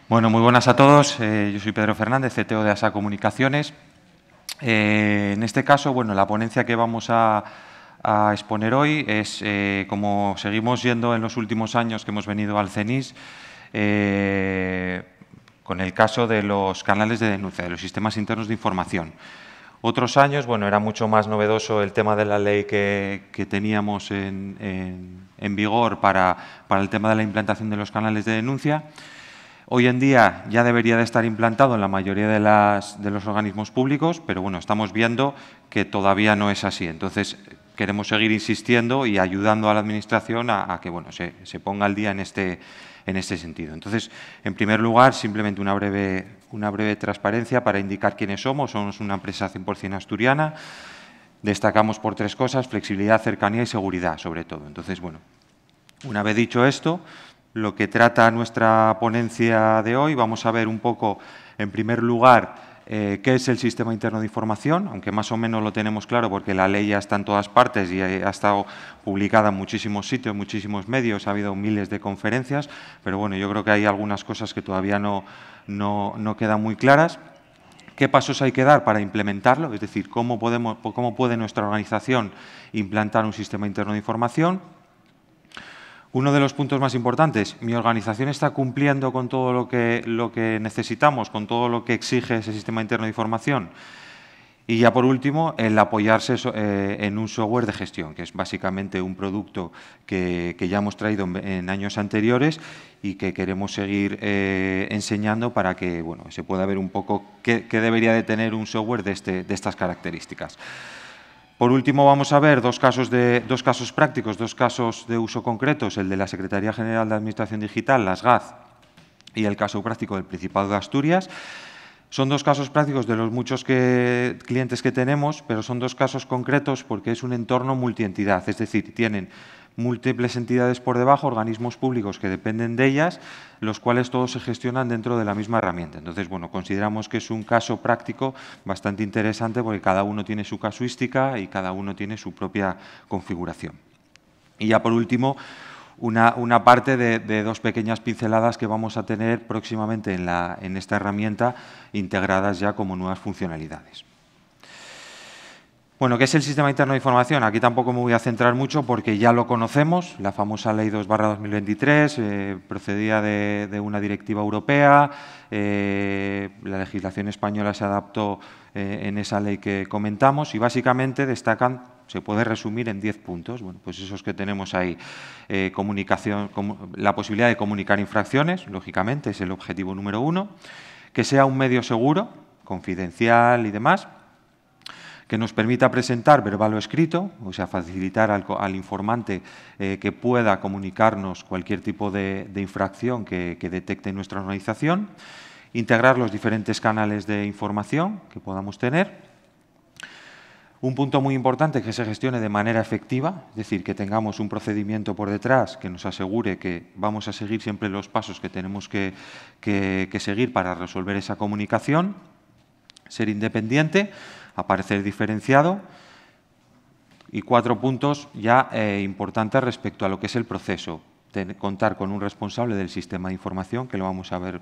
Bueno, muy buenas a todos. Yo soy Pedro Fernández, CTO de ASA Comunicaciones. En este caso, bueno, la ponencia que vamos a exponer hoy es, como seguimos yendo en los últimos años que hemos venido al CENIS, con el caso de los canales de denuncia, de los sistemas internos de información. Otros años, bueno, era mucho más novedoso el tema de la ley que teníamos en vigor para el tema de la implantación de los canales de denuncia. Hoy en día ya debería de estar implantado en la mayoría de los organismos públicos, pero bueno, estamos viendo que todavía no es así. Entonces, queremos seguir insistiendo y ayudando a la Administración a que bueno, se ponga al día en este sentido. Entonces, en primer lugar, simplemente una breve transparencia para indicar quiénes somos. Somos una empresa 100% asturiana. Destacamos por tres cosas: flexibilidad, cercanía y seguridad, sobre todo. Entonces, bueno, una vez dicho esto, lo que trata nuestra ponencia de hoy, vamos a ver un poco, en primer lugar, qué es el Sistema Interno de Información, aunque más o menos lo tenemos claro porque la ley ya está en todas partes y ha estado publicada en muchísimos sitios, en muchísimos medios, ha habido miles de conferencias, pero bueno, yo creo que hay algunas cosas que todavía no quedan muy claras. ¿Qué pasos hay que dar para implementarlo? Es decir, cómo puede nuestra organización implantar un Sistema Interno de Información. Uno de los puntos más importantes: mi organización está cumpliendo con todo lo que necesitamos, con todo lo que exige ese sistema interno de información. Y ya por último, el apoyarse en un software de gestión, que es básicamente un producto que ya hemos traído en años anteriores y que queremos seguir enseñando para que bueno, se pueda ver un poco qué debería de tener un software de estas características. Por último, vamos a ver dos casos prácticos, dos casos de uso concretos: el de la Secretaría General de Administración Digital, la SGAD, y el caso práctico del Principado de Asturias. Son dos casos prácticos de los muchos clientes que tenemos, pero son dos casos concretos porque es un entorno multientidad, es decir, tienen múltiples entidades por debajo, organismos públicos que dependen de ellas, los cuales todos se gestionan dentro de la misma herramienta. Entonces, bueno, consideramos que es un caso práctico bastante interesante porque cada uno tiene su casuística y cada uno tiene su propia configuración. Y ya por último, una parte de dos pequeñas pinceladas que vamos a tener próximamente en esta herramienta, integradas ya como nuevas funcionalidades. Bueno, ¿qué es el Sistema Interno de Información? Aquí tampoco me voy a centrar mucho porque ya lo conocemos. La famosa Ley 2/2023 procedía de una directiva europea. La legislación española se adaptó en esa ley que comentamos y básicamente destacan, se puede resumir en 10 puntos. Bueno, pues esos que tenemos ahí: comunicación, la posibilidad de comunicar infracciones, lógicamente, es el objetivo número 1. Que sea un medio seguro, confidencial y demás. Que nos permita presentar verbal o escrito, o sea, facilitar al informante que pueda comunicarnos cualquier tipo de infracción que detecte nuestra organización. Integrar los diferentes canales de información que podamos tener. Un punto muy importante: que se gestione de manera efectiva, es decir, que tengamos un procedimiento por detrás que nos asegure que vamos a seguir siempre los pasos que tenemos que seguir para resolver esa comunicación. Ser independiente, aparecer diferenciado. Y 4 puntos ya importantes respecto a lo que es el proceso: contar con un responsable del sistema de información, que lo vamos a ver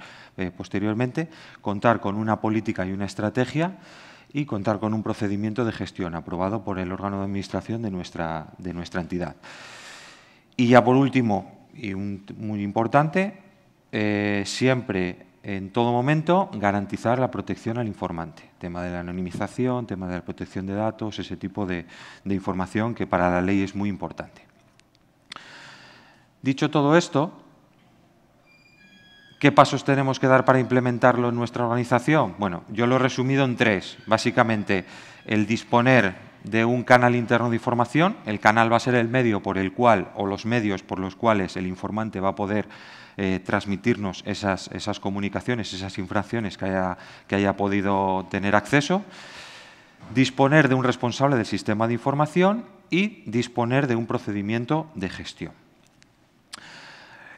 posteriormente, contar con una política y una estrategia y contar con un procedimiento de gestión aprobado por el órgano de administración de nuestra entidad. Y ya por último, y muy importante, siempre, en todo momento, garantizar la protección al informante. Tema de la anonimización, tema de la protección de datos, ese tipo de información que para la ley es muy importante. Dicho todo esto, ¿qué pasos tenemos que dar para implementarlo en nuestra organización? Bueno, yo lo he resumido en 3. Básicamente, el disponer de un canal interno de información. El canal va a ser el medio por el cual, o los medios por los cuales el informante va a poder transmitirnos esas comunicaciones, esas infracciones que haya podido tener acceso. Disponer de un responsable del sistema de información y disponer de un procedimiento de gestión.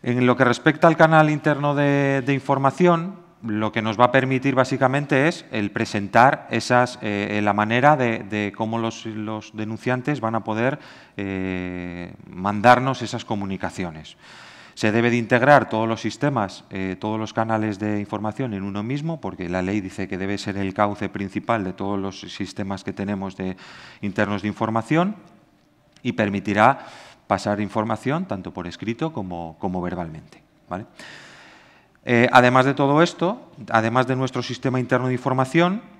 En lo que respecta al canal interno de información, lo que nos va a permitir básicamente es el presentar la manera de cómo los denunciantes van a poder mandarnos esas comunicaciones. Se debe de integrar todos los sistemas, todos los canales de información en uno mismo, porque la ley dice que debe ser el cauce principal de todos los sistemas que tenemos internos de información, y permitirá pasar información tanto por escrito como verbalmente, ¿vale? Además de todo esto, además de nuestro sistema interno de información,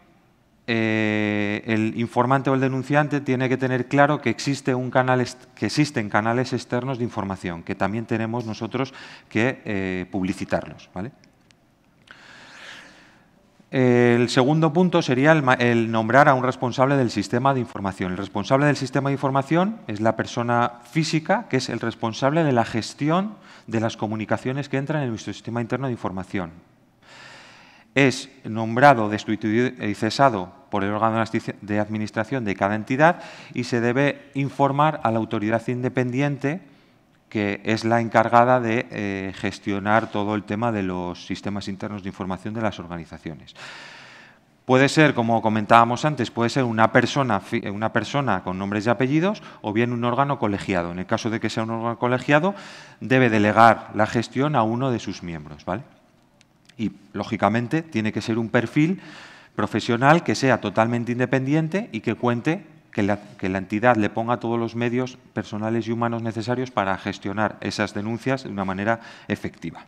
el informante o el denunciante tiene que tener claro que existen canales externos de información, que también tenemos nosotros que publicitarlos, ¿vale? El segundo punto sería el nombrar a un responsable del sistema de información. El responsable del sistema de información es la persona física, que es el responsable de la gestión de las comunicaciones que entran en nuestro sistema interno de información. Es nombrado, destituido y cesado por el órgano de administración de cada entidad y se debe informar a la autoridad independiente, que es la encargada de gestionar todo el tema de los sistemas internos de información de las organizaciones. Puede ser, como comentábamos antes, puede ser una persona con nombres y apellidos o bien un órgano colegiado. En el caso de que sea un órgano colegiado, debe delegar la gestión a uno de sus miembros, ¿vale? Y, lógicamente, tiene que ser un perfil profesional que sea totalmente independiente y que cuente, que la entidad le ponga todos los medios personales y humanos necesarios para gestionar esas denuncias de una manera efectiva.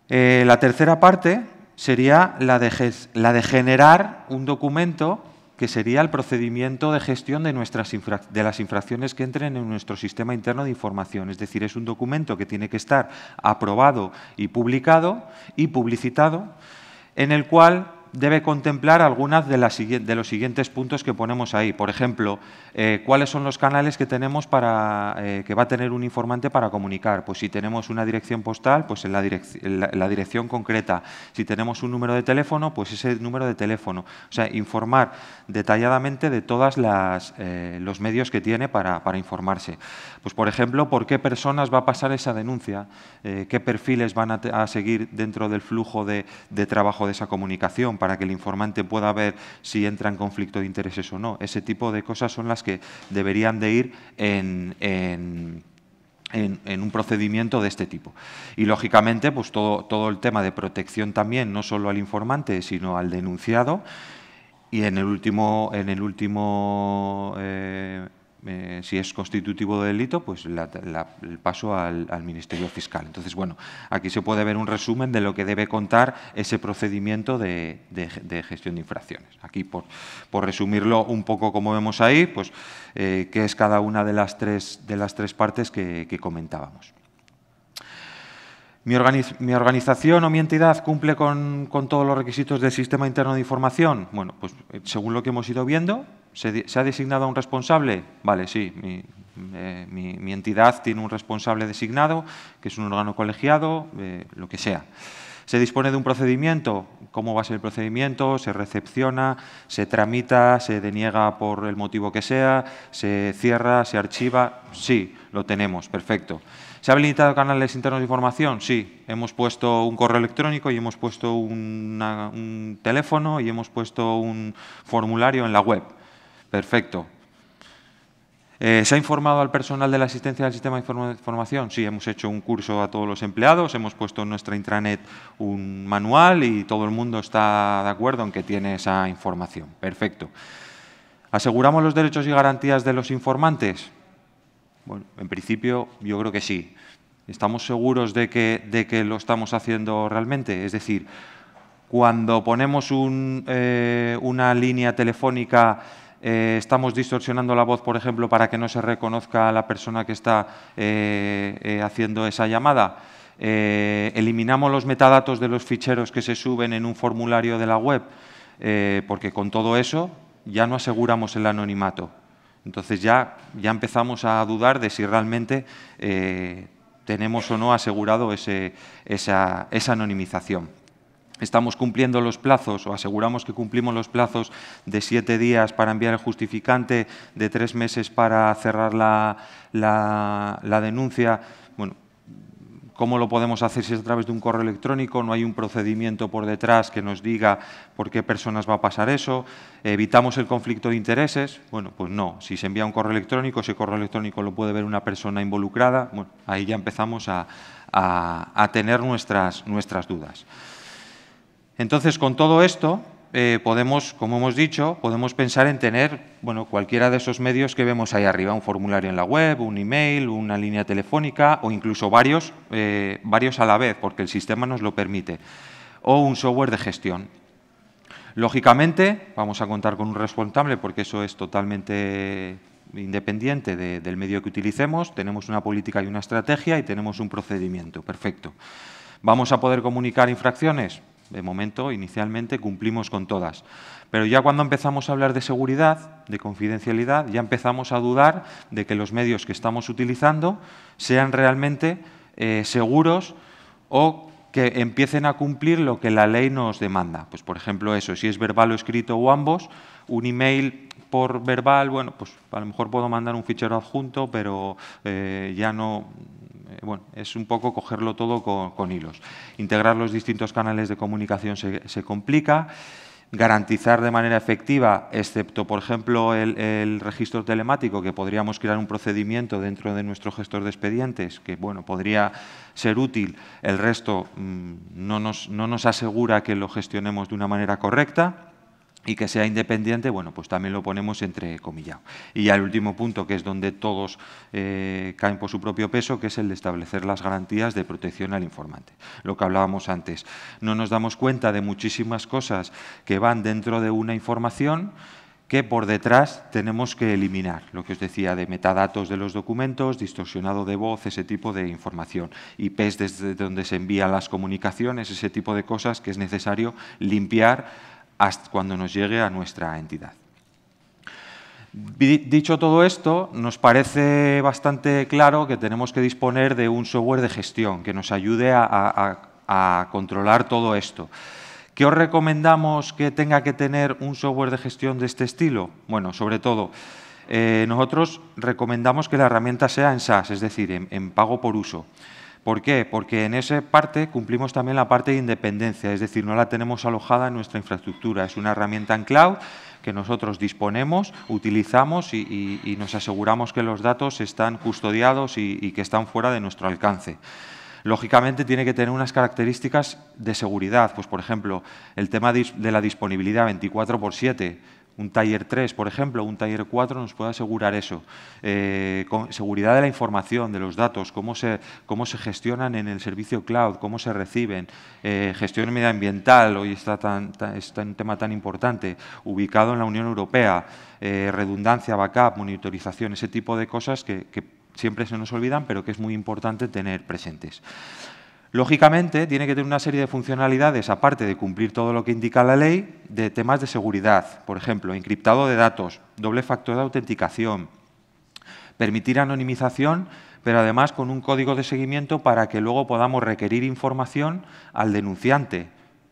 La tercera parte sería la de generar un documento que sería el procedimiento de gestión de las infracciones que entren en nuestro sistema interno de información. Es decir, es un documento que tiene que estar aprobado y publicado y publicitado, en el cual debe contemplar algunas de los siguientes puntos que ponemos ahí. Por ejemplo, ¿cuáles son los canales que tenemos que va a tener un informante para comunicar? Pues si tenemos una dirección postal, pues en la dirección concreta. Si tenemos un número de teléfono, pues ese número de teléfono. O sea, informar detalladamente de todos los medios que tiene para informarse. Pues, por ejemplo, ¿por qué personas va a pasar esa denuncia? ¿Qué perfiles van a seguir dentro del flujo de trabajo de esa comunicación, para que el informante pueda ver si entra en conflicto de intereses o no? Ese tipo de cosas son las que deberían de ir en un procedimiento de este tipo. Y, lógicamente, pues todo el tema de protección también, no solo al informante, sino al denunciado. Y en el último si es constitutivo de delito, pues el paso al Ministerio Fiscal. Entonces, bueno, aquí se puede ver un resumen de lo que debe contar ese procedimiento de gestión de infracciones. Aquí, por resumirlo un poco como vemos ahí, pues qué es cada una de las tres partes que comentábamos. ¿Mi organización o mi entidad cumple con todos los requisitos del sistema interno de información? Bueno, pues según lo que hemos ido viendo, ¿se ha designado a un responsable? Vale, sí, mi entidad tiene un responsable designado, que es un órgano colegiado, lo que sea. ¿Se dispone de un procedimiento? ¿Cómo va a ser el procedimiento? ¿Se recepciona? ¿Se tramita? ¿Se deniega por el motivo que sea? ¿Se cierra? ¿Se archiva? Sí, lo tenemos, perfecto. ¿Se ha habilitado canales internos de información? Sí, hemos puesto un correo electrónico y hemos puesto un teléfono y hemos puesto un formulario en la web. Perfecto. ¿Se ha informado al personal de la asistencia del sistema de información? Sí, hemos hecho un curso a todos los empleados, hemos puesto en nuestra intranet un manual y todo el mundo está de acuerdo en que tiene esa información. Perfecto. ¿Aseguramos los derechos y garantías de los informantes? Bueno, en principio yo creo que sí. ¿Estamos seguros de que lo estamos haciendo realmente? Es decir, cuando ponemos una línea telefónica, estamos distorsionando la voz, por ejemplo, para que no se reconozca a la persona que está haciendo esa llamada. Eliminamos los metadatos de los ficheros que se suben en un formulario de la web, porque con todo eso ya no aseguramos el anonimato. Entonces ya empezamos a dudar de si realmente tenemos o no asegurado esa anonimización. Estamos cumpliendo los plazos o aseguramos que cumplimos los plazos de 7 días para enviar el justificante, de 3 meses para cerrar la denuncia. Bueno, ¿Cómo lo podemos hacer si es a través de un correo electrónico? No hay un procedimiento por detrás que nos diga por qué personas va a pasar eso. ¿Evitamos el conflicto de intereses? Bueno, pues no. Si se envía un correo electrónico, ese correo electrónico lo puede ver una persona involucrada. Bueno, ahí ya empezamos a tener nuestras dudas. Entonces, con todo esto, podemos, como hemos dicho, podemos pensar en tener, bueno, cualquiera de esos medios que vemos ahí arriba, un formulario en la web, un email, una línea telefónica o incluso varios a la vez, porque el sistema nos lo permite, o un software de gestión. Lógicamente, vamos a contar con un responsable porque eso es totalmente independiente del medio que utilicemos, tenemos una política y una estrategia y tenemos un procedimiento. Perfecto. ¿Vamos a poder comunicar infracciones? De momento, inicialmente, cumplimos con todas. Pero ya cuando empezamos a hablar de seguridad, de confidencialidad, ya empezamos a dudar de que los medios que estamos utilizando sean realmente seguros o que empiecen a cumplir lo que la ley nos demanda. Pues, por ejemplo, eso, si es verbal o escrito o ambos, un email por verbal, bueno, pues a lo mejor puedo mandar un fichero adjunto, pero ya no... Bueno, es un poco cogerlo todo con hilos. Integrar los distintos canales de comunicación se complica. Garantizar de manera efectiva, excepto, por ejemplo, el registro telemático, que podríamos crear un procedimiento dentro de nuestro gestor de expedientes, que bueno, podría ser útil, el resto no nos asegura que lo gestionemos de una manera correcta. Y que sea independiente, bueno, pues también lo ponemos entre comillas. Y ya el último punto, que es donde todos caen por su propio peso, que es el de establecer las garantías de protección al informante. Lo que hablábamos antes. No nos damos cuenta de muchísimas cosas que van dentro de una información que por detrás tenemos que eliminar. Lo que os decía de metadatos de los documentos, distorsionado de voz, ese tipo de información. IPs desde donde se envían las comunicaciones, ese tipo de cosas que es necesario limpiar hasta cuando nos llegue a nuestra entidad. Dicho todo esto, nos parece bastante claro que tenemos que disponer de un software de gestión que nos ayude a controlar todo esto. ¿Qué os recomendamos que tenga que tener un software de gestión de este estilo? Bueno, sobre todo, nosotros recomendamos que la herramienta sea en SaaS, es decir, en pago por uso. ¿Por qué? Porque en esa parte cumplimos también la parte de independencia, es decir, no la tenemos alojada en nuestra infraestructura. Es una herramienta en cloud que nosotros disponemos, utilizamos y nos aseguramos que los datos están custodiados y que están fuera de nuestro alcance. Lógicamente tiene que tener unas características de seguridad, pues por ejemplo, el tema de la disponibilidad 24/7. Un Tier 3, por ejemplo, un Tier 4 nos puede asegurar eso. Con seguridad de la información, de los datos, cómo se gestionan en el servicio cloud, cómo se reciben, gestión medioambiental, hoy está un tema tan importante, ubicado en la Unión Europea, redundancia, backup, monitorización, ese tipo de cosas que siempre se nos olvidan, pero que es muy importante tener presentes. Lógicamente, tiene que tener una serie de funcionalidades, aparte de cumplir todo lo que indica la ley, de temas de seguridad. Por ejemplo, encriptado de datos, doble factor de autenticación, permitir anonimización, pero además con un código de seguimiento para que luego podamos requerir información al denunciante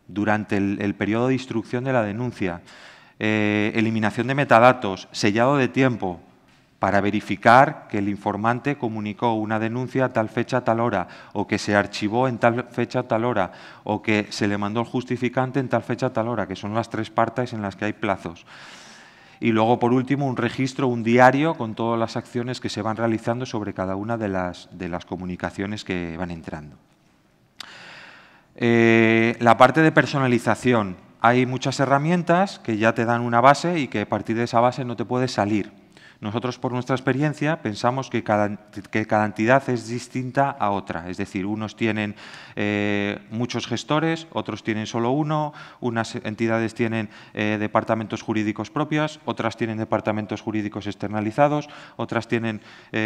durante el periodo de instrucción de la denuncia. Eliminación de metadatos, sellado de tiempo, para verificar que el informante comunicó una denuncia a tal fecha, a tal hora, o que se archivó en tal fecha, a tal hora, o que se le mandó el justificante en tal fecha, a tal hora, que son las 3 partes en las que hay plazos. Y luego, por último, un registro, un diario con todas las acciones que se van realizando sobre cada una de las comunicaciones que van entrando. La parte de personalización. Hay muchas herramientas que ya te dan una base y que a partir de esa base no te puedes salir. Nosotros, por nuestra experiencia, pensamos que cada entidad es distinta a otra. Es decir, unos tienen muchos gestores, otros tienen solo uno, unas entidades tienen departamentos jurídicos propios, otras tienen departamentos jurídicos externalizados, otras tienen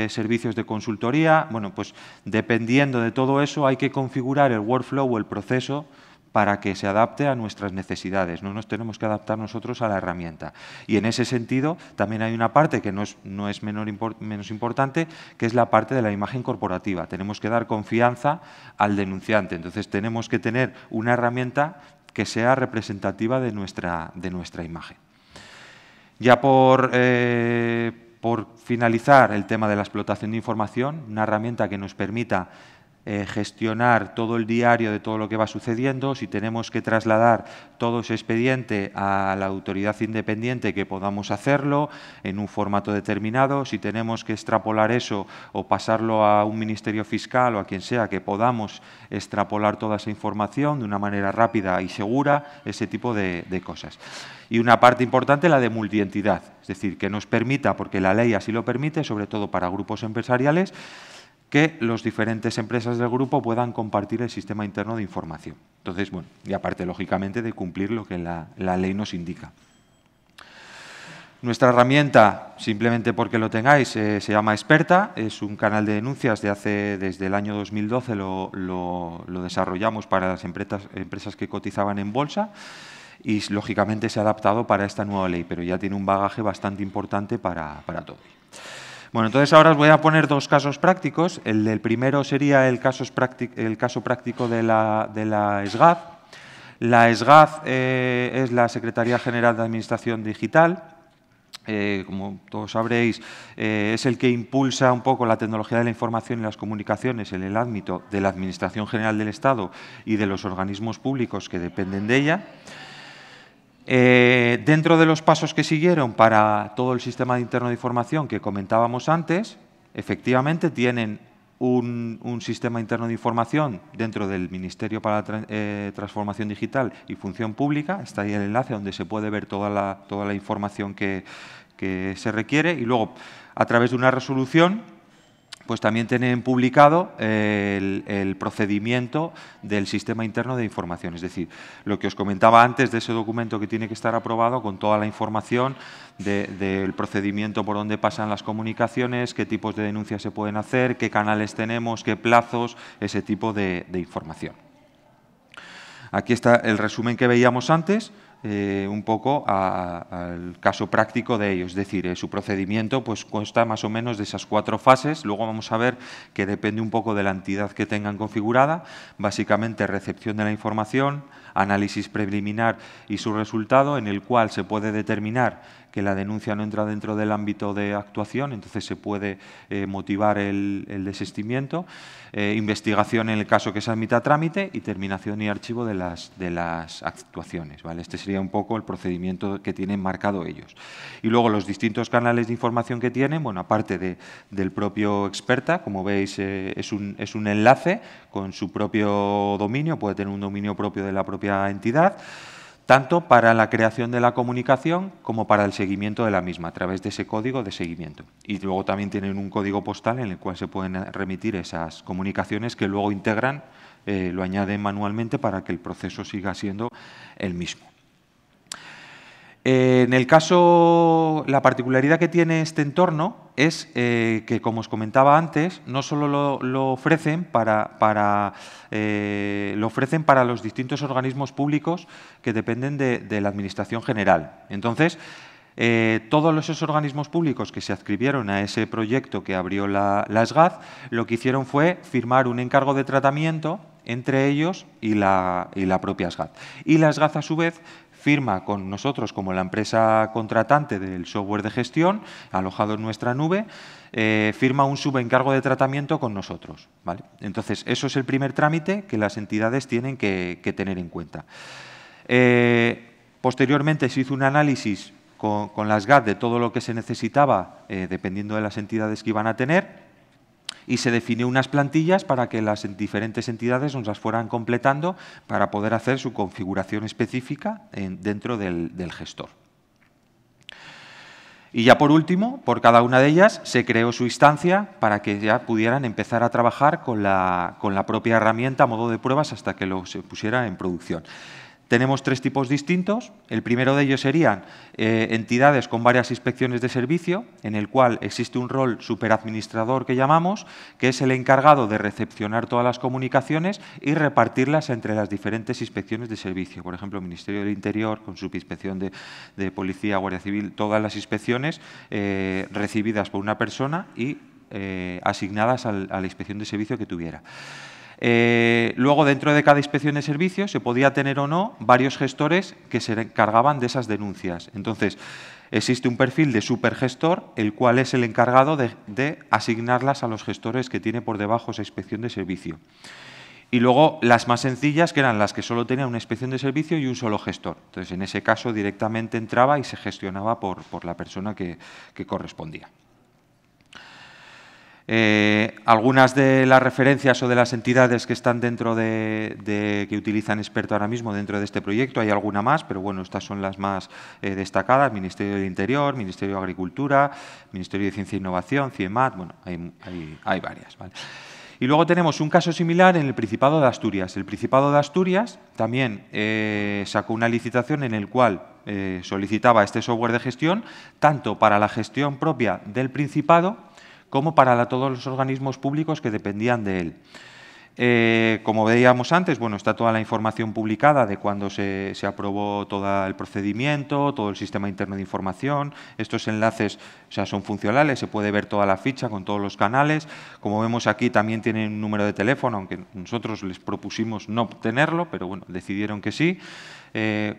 servicios de consultoría. Bueno, pues dependiendo de todo eso hay que configurar el workflow o el proceso para que se adapte a nuestras necesidades. No nos tenemos que adaptar nosotros a la herramienta. Y en ese sentido también hay una parte que no es menos importante, que es la parte de la imagen corporativa. Tenemos que dar confianza al denunciante. Entonces tenemos que tener una herramienta que sea representativa de nuestra imagen. Ya por finalizar el tema de la explotación de información, una herramienta que nos permita gestionar todo el diario de todo lo que va sucediendo, si tenemos que trasladar todo ese expediente a la autoridad independiente, que podamos hacerlo en un formato determinado, si tenemos que extrapolar eso o pasarlo a un ministerio fiscal o a quien sea, que podamos extrapolar toda esa información de una manera rápida y segura, ese tipo de cosas. Y una parte importante, la de multientidad, es decir, que nos permita, porque la ley así lo permite, sobre todo para grupos empresariales, que las diferentes empresas del grupo puedan compartir el sistema interno de información. Entonces, bueno, y aparte, lógicamente, de cumplir lo que la ley nos indica. Nuestra herramienta, simplemente porque lo tengáis, se llama Experta, es un canal de denuncias desde el año 2012 lo desarrollamos para las empresas que cotizaban en bolsa y, lógicamente, se ha adaptado para esta nueva ley, pero ya tiene un bagaje bastante importante para todo. Bueno, entonces ahora os voy a poner dos casos prácticos. El del primero sería el caso práctico de la SGAD. La SGAD es la Secretaría General de Administración Digital. Como todos sabréis, es el que impulsa un poco la tecnología de la información y las comunicaciones en el ámbito de la Administración General del Estado y de los organismos públicos que dependen de ella. Dentro de los pasos que siguieron para todo el sistema interno de información que comentábamos antes, efectivamente tienen un sistema interno de información dentro del Ministerio para la Transformación Digital y Función Pública. Está ahí el enlace donde se puede ver toda la información que se requiere, y luego, a través de una resolución, pues también tienen publicado el procedimiento del sistema interno de información. Es decir, lo que os comentaba antes de ese documento que tiene que estar aprobado con toda la información del procedimiento por donde pasan las comunicaciones, qué tipos de denuncias se pueden hacer, qué canales tenemos, qué plazos, ese tipo de información. Aquí está el resumen que veíamos antes. Un poco al caso práctico de ellos, es decir, su procedimiento pues consta más o menos de esas 4 fases. Luego vamos a ver que depende un poco de la entidad que tengan configurada. Básicamente, recepción de la información, análisis preliminar y su resultado, en el cual se puede determinar que la denuncia no entra dentro del ámbito de actuación, entonces se puede motivar el desistimiento, investigación en el caso que se admita a trámite y terminación y archivo de las actuaciones, ¿vale? Este sería un poco el procedimiento que tienen marcado ellos. Y luego los distintos canales de información que tienen, bueno, aparte del propio Experta, como veis, es un enlace con su propio dominio, puede tener un dominio propio de la propia entidad, tanto para la creación de la comunicación como para el seguimiento de la misma, a través de ese código de seguimiento. Y luego también tienen un código postal en el cual se pueden remitir esas comunicaciones que luego integran, lo añaden manualmente para que el proceso siga siendo el mismo. En el caso, la particularidad que tiene este entorno es que, como os comentaba antes, no solo lo ofrecen para los distintos organismos públicos que dependen de la Administración General. Entonces, todos esos organismos públicos que se adscribieron a ese proyecto que abrió la SGAD, lo que hicieron fue firmar un encargo de tratamiento entre ellos y la propia SGAD. Y la SGAD, a su vez, firma con nosotros como la empresa contratante del software de gestión, alojado en nuestra nube, firma un subencargo de tratamiento con nosotros, ¿vale? Entonces, eso es el primer trámite que las entidades tienen que tener en cuenta. Posteriormente se hizo un análisis con la SGAD de todo lo que se necesitaba, dependiendo de las entidades que iban a tener, y se definió unas plantillas para que las diferentes entidades nos las fueran completando para poder hacer su configuración específica dentro del gestor. Y ya por último, por cada una de ellas se creó su instancia para que ya pudieran empezar a trabajar con la propia herramienta a modo de pruebas hasta que se pusiera en producción. Tenemos 3 tipos distintos. El primero de ellos serían entidades con varias inspecciones de servicio, en el cual existe un rol superadministrador que llamamos, que es el encargado de recepcionar todas las comunicaciones y repartirlas entre las diferentes inspecciones de servicio. Por ejemplo, Ministerio del Interior, con su inspección de Policía, Guardia Civil, todas las inspecciones recibidas por una persona y asignadas a la inspección de servicio que tuviera. Luego, dentro de cada inspección de servicio, se podía tener o no varios gestores que se encargaban de esas denuncias. Entonces, existe un perfil de supergestor, el cual es el encargado de asignarlas a los gestores que tiene por debajo esa inspección de servicio. Y luego las más sencillas, que eran las que solo tenían una inspección de servicio y un solo gestor. Entonces, en ese caso, directamente entraba y se gestionaba por la persona que correspondía. Algunas de las referencias o de las entidades que están dentro que utilizan Experto ahora mismo dentro de este proyecto, hay alguna más, pero bueno, estas son las más destacadas: Ministerio del Interior, Ministerio de Agricultura, Ministerio de Ciencia e Innovación, CIEMAT, bueno, hay varias, ¿vale? Y luego tenemos un caso similar en el Principado de Asturias. El Principado de Asturias también sacó una licitación en el cual solicitaba este software de gestión, tanto para la gestión propia del Principado como para todos los organismos públicos que dependían de él. Como veíamos antes, bueno, está toda la información publicada de cuando se aprobó todo el procedimiento, todo el sistema interno de información. Estos enlaces, o sea, son funcionales, se puede ver toda la ficha con todos los canales. Como vemos aquí, también tienen un número de teléfono, aunque nosotros les propusimos no tenerlo, pero bueno, decidieron que sí.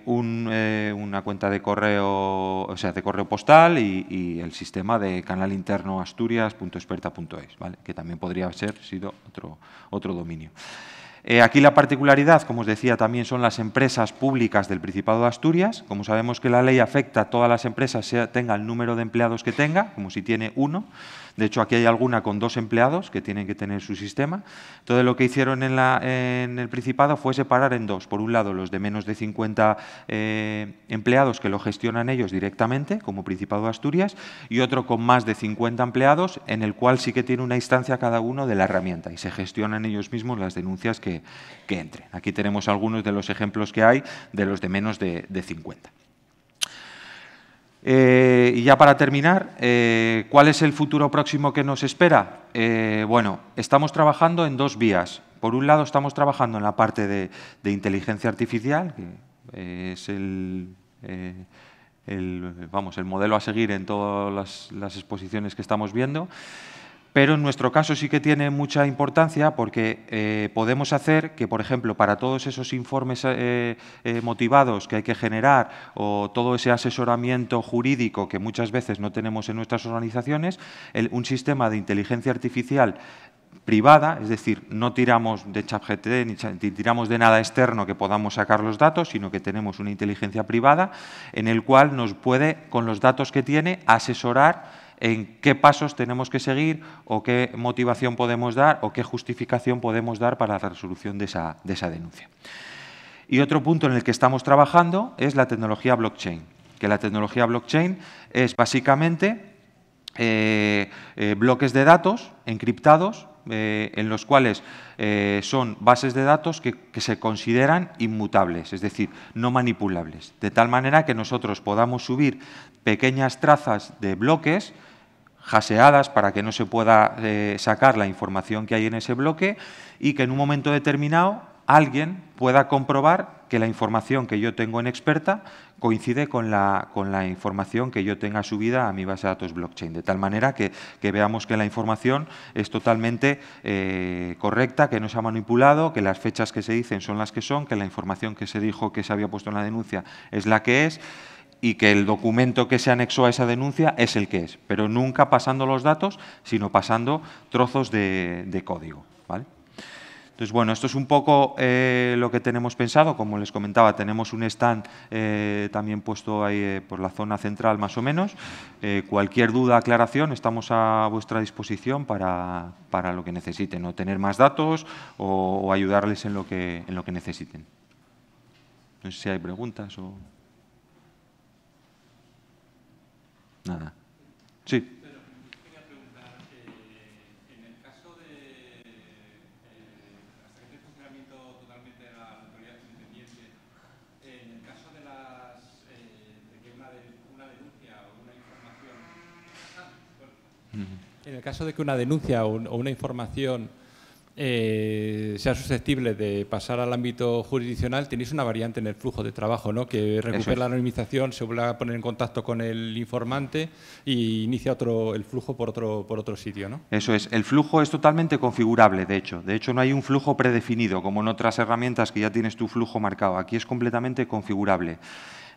Una cuenta de correo, o sea, de correo postal y el sistema de canal interno asturias.experta.es, ¿vale? Que también podría haber sido otro dominio. Aquí la particularidad, como os decía, también son las empresas públicas del Principado de Asturias. Como sabemos que la ley afecta a todas las empresas, tenga el número de empleados que tenga, como si tiene uno. De hecho, aquí hay alguna con 2 empleados que tienen que tener su sistema. Entonces, lo que hicieron en el Principado fue separar en 2. Por un lado, los de menos de 50 empleados, que lo gestionan ellos directamente, como Principado de Asturias, y otro con más de 50 empleados, en el cual sí que tiene una instancia cada uno de la herramienta y se gestionan ellos mismos las denuncias que entren. Aquí tenemos algunos de los ejemplos que hay de los de menos de 50. Y ya para terminar, ¿cuál es el futuro próximo que nos espera? Bueno, estamos trabajando en 2 vías. Por un lado, estamos trabajando en la parte de inteligencia artificial, que es el modelo a seguir en todas las exposiciones que estamos viendo. Pero en nuestro caso sí que tiene mucha importancia porque podemos hacer que, por ejemplo, para todos esos informes motivados que hay que generar o todo ese asesoramiento jurídico que muchas veces no tenemos en nuestras organizaciones, un sistema de inteligencia artificial privada, es decir, no tiramos de ChatGPT ni tiramos de nada externo que podamos sacar los datos, sino que tenemos una inteligencia privada en el cual nos puede, con los datos que tiene, asesorar en qué pasos tenemos que seguir o qué motivación podemos dar o qué justificación podemos dar para la resolución de esa denuncia. Y otro punto en el que estamos trabajando es la tecnología blockchain, que la tecnología blockchain es básicamente bloques de datos encriptados en los cuales son bases de datos que se consideran inmutables, es decir, no manipulables, de tal manera que nosotros podamos subir pequeñas trazas de bloques hasheadas para que no se pueda sacar la información que hay en ese bloque y que en un momento determinado alguien pueda comprobar que la información que yo tengo en Experta coincide con la información que yo tenga subida a mi base de datos blockchain, de tal manera que veamos que la información es totalmente correcta, que no se ha manipulado, que las fechas que se dicen son las que son, que la información que se dijo que se había puesto en la denuncia es la que es, y que el documento que se anexó a esa denuncia es el que es, pero nunca pasando los datos, sino pasando trozos de código, ¿vale? Entonces, bueno, esto es un poco lo que tenemos pensado. Como les comentaba, tenemos un stand también puesto ahí por la zona central, más o menos. Cualquier duda, aclaración, estamos a vuestra disposición para lo que necesiten, o tener más datos o ayudarles en lo que necesiten. No sé si hay preguntas o... Nada. Sí. Pero quería preguntar, en el caso de hasta que esté en funcionamiento totalmente la autoridad independiente, en el caso de que una denuncia o una información, en el caso de que una denuncia o una información sea susceptible de pasar al ámbito jurisdiccional, tenéis una variante en el flujo de trabajo, ¿no? Que recupera la anonimización, se vuelve a poner en contacto con el informante y inicia el flujo por otro sitio, ¿no? Eso es. El flujo es totalmente configurable, de hecho. De hecho, no hay un flujo predefinido, como en otras herramientas que ya tienes tu flujo marcado. Aquí es completamente configurable.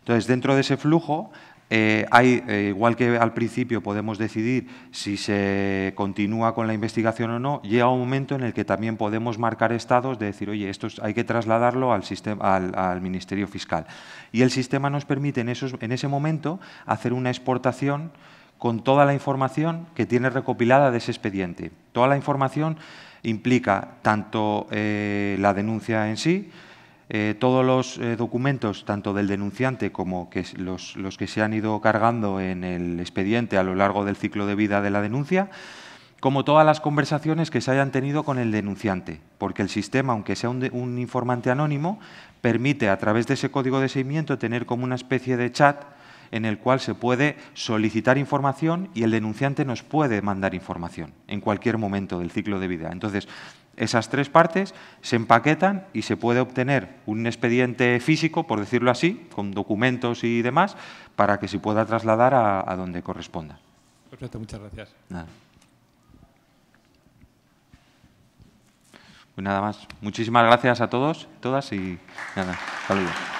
Entonces, dentro de ese flujo Igual que al principio podemos decidir si se continúa con la investigación o no, llega un momento en el que también podemos marcar estados de decir, oye, esto hay que trasladarlo al Ministerio Fiscal. Y el sistema nos permite en ese momento hacer una exportación con toda la información que tiene recopilada de ese expediente. Toda la información implica tanto la denuncia en sí, todos los documentos, tanto del denunciante como los que se han ido cargando en el expediente a lo largo del ciclo de vida de la denuncia, como todas las conversaciones que se hayan tenido con el denunciante, porque el sistema, aunque sea un informante anónimo, permite a través de ese código de seguimiento tener como una especie de chat en el cual se puede solicitar información y el denunciante nos puede mandar información en cualquier momento del ciclo de vida. Entonces, esas tres partes se empaquetan y se puede obtener un expediente físico, por decirlo así, con documentos y demás, para que se pueda trasladar a donde corresponda. Perfecto, muchas gracias. Nada. Pues nada más. Muchísimas gracias a todos, todas y nada, saludos.